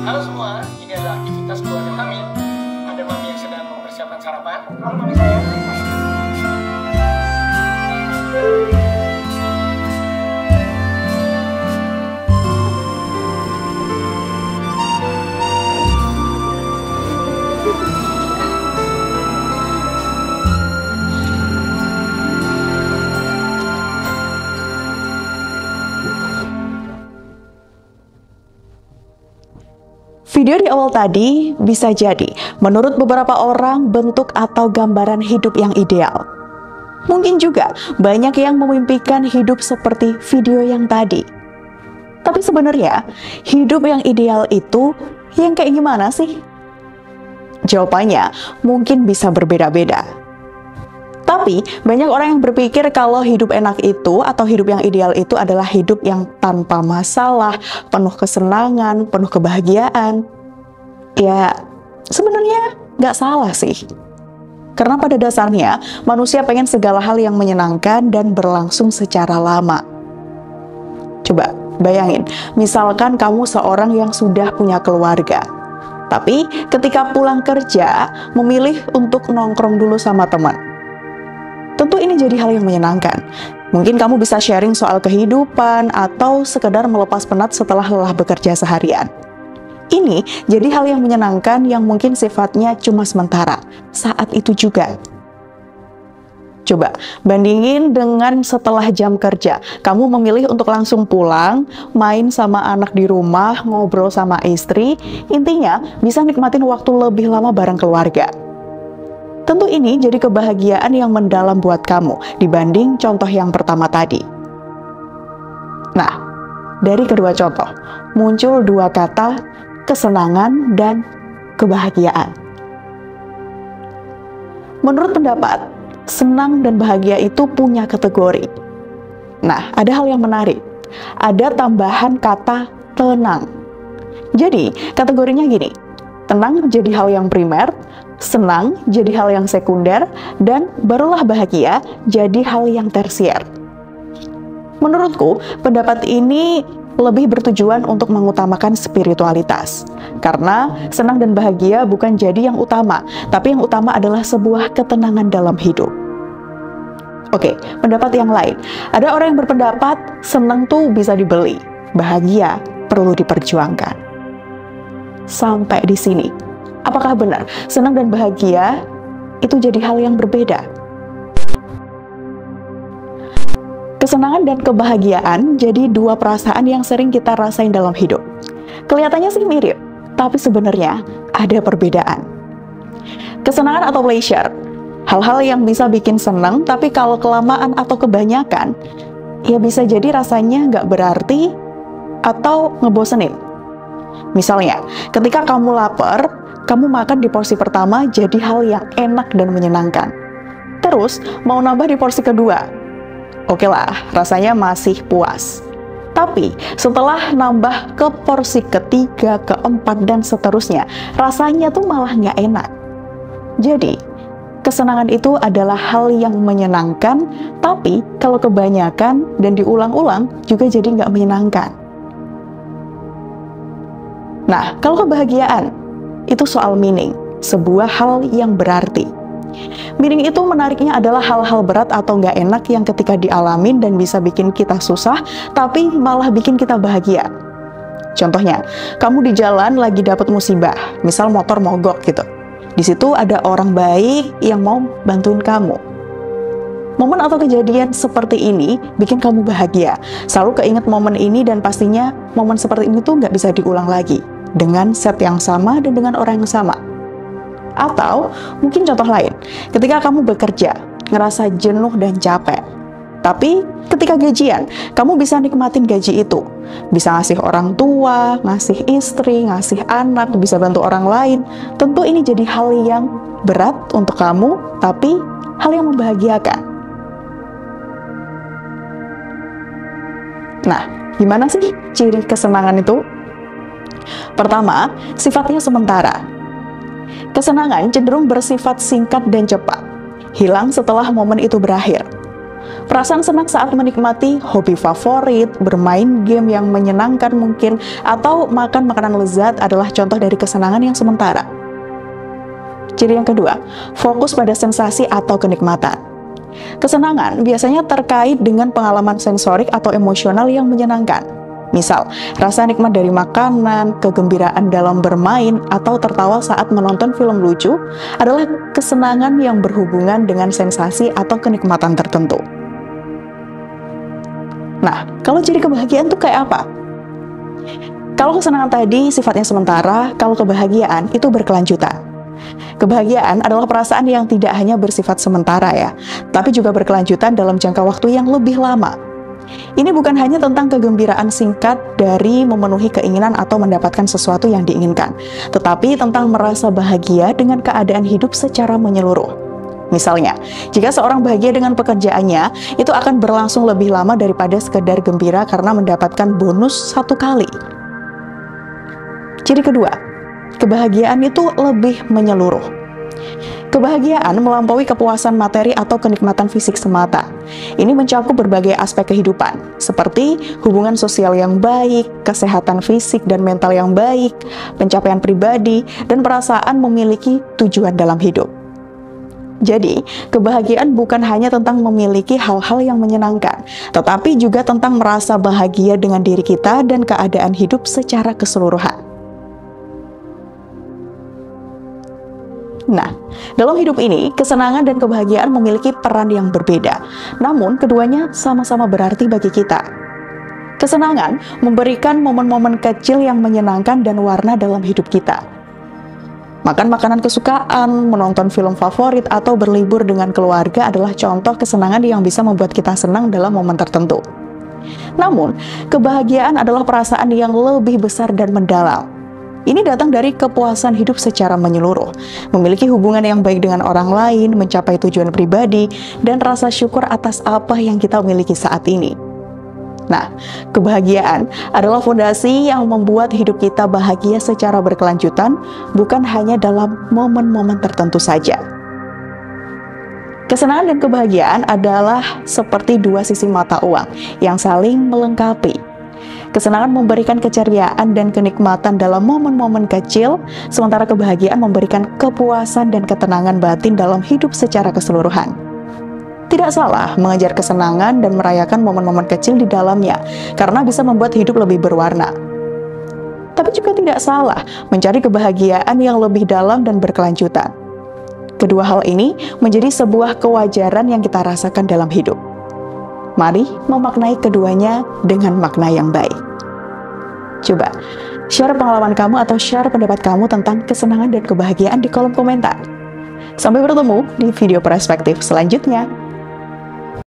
Halo semua, ini adalah aktivitas keluarga kami. Ada mami yang sedang mempersiapkan sarapan. Halo mami saya. Video di awal tadi bisa jadi, menurut beberapa orang, bentuk atau gambaran hidup yang ideal. Mungkin juga banyak yang memimpikan hidup seperti video yang tadi. Tapi sebenarnya, hidup yang ideal itu yang kayak gimana sih? Jawabannya mungkin bisa berbeda-beda. Tapi banyak orang yang berpikir kalau hidup enak itu atau hidup yang ideal itu adalah hidup yang tanpa masalah, penuh kesenangan, penuh kebahagiaan. Ya, sebenarnya nggak salah sih. Karena pada dasarnya manusia pengen segala hal yang menyenangkan dan berlangsung secara lama. Coba bayangin, misalkan kamu seorang yang sudah punya keluarga, tapi ketika pulang kerja memilih untuk nongkrong dulu sama teman. Tentu ini jadi hal yang menyenangkan. Mungkin kamu bisa sharing soal kehidupan atau sekedar melepas penat setelah lelah bekerja seharian. Ini jadi hal yang menyenangkan yang mungkin sifatnya cuma sementara, saat itu juga. Coba bandingin dengan setelah jam kerja, kamu memilih untuk langsung pulang, main sama anak di rumah, ngobrol sama istri, intinya bisa nikmatin waktu lebih lama bareng keluarga. Tentu ini jadi kebahagiaan yang mendalam buat kamu dibanding contoh yang pertama tadi. Nah, dari kedua contoh, muncul dua kata, kesenangan dan kebahagiaan. Menurut pendapat, senang dan bahagia itu punya kategori. Nah, ada hal yang menarik. Ada tambahan kata tenang. Jadi, kategorinya gini. Tenang jadi hal yang primer, senang jadi hal yang sekunder, dan barulah bahagia jadi hal yang tersier. Menurutku, pendapat ini lebih bertujuan untuk mengutamakan spiritualitas. Karena senang dan bahagia bukan jadi yang utama, tapi yang utama adalah sebuah ketenangan dalam hidup. Oke, pendapat yang lain. Ada orang yang berpendapat senang tuh bisa dibeli, bahagia perlu diperjuangkan. Sampai di sini, apakah benar senang dan bahagia itu jadi hal yang berbeda? Kesenangan dan kebahagiaan jadi dua perasaan yang sering kita rasain dalam hidup. Kelihatannya sih mirip, tapi sebenarnya ada perbedaan. Kesenangan atau pleasure, hal-hal yang bisa bikin senang, tapi kalau kelamaan atau kebanyakan, ya bisa jadi rasanya nggak berarti atau ngebosenin. Misalnya, ketika kamu lapar, kamu makan di porsi pertama jadi hal yang enak dan menyenangkan. Terus, mau nambah di porsi kedua. Oke lah, rasanya masih puas. Tapi setelah nambah ke porsi ketiga, keempat, dan seterusnya, rasanya tuh malah nggak enak. Jadi, kesenangan itu adalah hal yang menyenangkan, tapi kalau kebanyakan dan diulang-ulang juga jadi nggak menyenangkan. Nah, kalau kebahagiaan, itu soal meaning, sebuah hal yang berarti. Meaning itu menariknya adalah hal-hal berat atau nggak enak yang ketika dialamin dan bisa bikin kita susah, tapi malah bikin kita bahagia. Contohnya, kamu di jalan lagi dapat musibah, misal motor mogok gitu. Di situ ada orang baik yang mau bantuin kamu. Momen atau kejadian seperti ini bikin kamu bahagia. Selalu keinget momen ini dan pastinya momen seperti ini tuh nggak bisa diulang lagi dengan set yang sama dan dengan orang yang sama. Atau mungkin contoh lain, ketika kamu bekerja, ngerasa jenuh dan capek. Tapi ketika gajian, kamu bisa nikmatin gaji itu. Bisa ngasih orang tua, ngasih istri, ngasih anak, bisa bantu orang lain. Tentu ini jadi hal yang berat untuk kamu, tapi hal yang membahagiakan. Nah, gimana sih ciri kesenangan itu? Pertama, sifatnya sementara. Kesenangan cenderung bersifat singkat dan cepat, hilang setelah momen itu berakhir. Perasaan senang saat menikmati hobi favorit, bermain game yang menyenangkan mungkin, atau makan makanan lezat adalah contoh dari kesenangan yang sementara. Ciri yang kedua, fokus pada sensasi atau kenikmatan. Kesenangan biasanya terkait dengan pengalaman sensorik atau emosional yang menyenangkan. Misal, rasa nikmat dari makanan, kegembiraan dalam bermain, atau tertawa saat menonton film lucu adalah kesenangan yang berhubungan dengan sensasi atau kenikmatan tertentu. Nah, kalau ciri kebahagiaan tuh kayak apa? Kalau kesenangan tadi sifatnya sementara, kalau kebahagiaan itu berkelanjutan. Kebahagiaan adalah perasaan yang tidak hanya bersifat sementara ya, tapi juga berkelanjutan dalam jangka waktu yang lebih lama. Ini bukan hanya tentang kegembiraan singkat dari memenuhi keinginan atau mendapatkan sesuatu yang diinginkan, tetapi tentang merasa bahagia dengan keadaan hidup secara menyeluruh. Misalnya, jika seorang bahagia dengan pekerjaannya, itu akan berlangsung lebih lama daripada sekedar gembira karena mendapatkan bonus satu kali. Ciri kedua, kebahagiaan itu lebih menyeluruh. Kebahagiaan melampaui kepuasan materi atau kenikmatan fisik semata. Ini mencakup berbagai aspek kehidupan, seperti hubungan sosial yang baik, kesehatan fisik dan mental yang baik, pencapaian pribadi, dan perasaan memiliki tujuan dalam hidup. Jadi, kebahagiaan bukan hanya tentang memiliki hal-hal yang menyenangkan, tetapi juga tentang merasa bahagia dengan diri kita dan keadaan hidup secara keseluruhan. Nah, dalam hidup ini, kesenangan dan kebahagiaan memiliki peran yang berbeda, namun keduanya sama-sama berarti bagi kita. Kesenangan memberikan momen-momen kecil yang menyenangkan dan warna dalam hidup kita. Makan makanan kesukaan, menonton film favorit, atau berlibur dengan keluarga adalah contoh kesenangan yang bisa membuat kita senang dalam momen tertentu. Namun, kebahagiaan adalah perasaan yang lebih besar dan mendalam. Ini datang dari kepuasan hidup secara menyeluruh, memiliki hubungan yang baik dengan orang lain, mencapai tujuan pribadi, dan rasa syukur atas apa yang kita miliki saat ini. Nah, kebahagiaan adalah fondasi yang membuat hidup kita bahagia secara berkelanjutan, bukan hanya dalam momen-momen tertentu saja. Kesenangan dan kebahagiaan adalah seperti dua sisi mata uang yang saling melengkapi. Kesenangan memberikan keceriaan dan kenikmatan dalam momen-momen kecil, sementara kebahagiaan memberikan kepuasan dan ketenangan batin dalam hidup secara keseluruhan. Tidak salah mengejar kesenangan dan merayakan momen-momen kecil di dalamnya, karena bisa membuat hidup lebih berwarna. Tapi juga tidak salah mencari kebahagiaan yang lebih dalam dan berkelanjutan. Kedua hal ini menjadi sebuah kewajaran yang kita rasakan dalam hidup. Mari memaknai keduanya dengan makna yang baik. Coba, share pengalaman kamu atau share pendapat kamu tentang kesenangan dan kebahagiaan di kolom komentar. Sampai bertemu di video perspektif selanjutnya.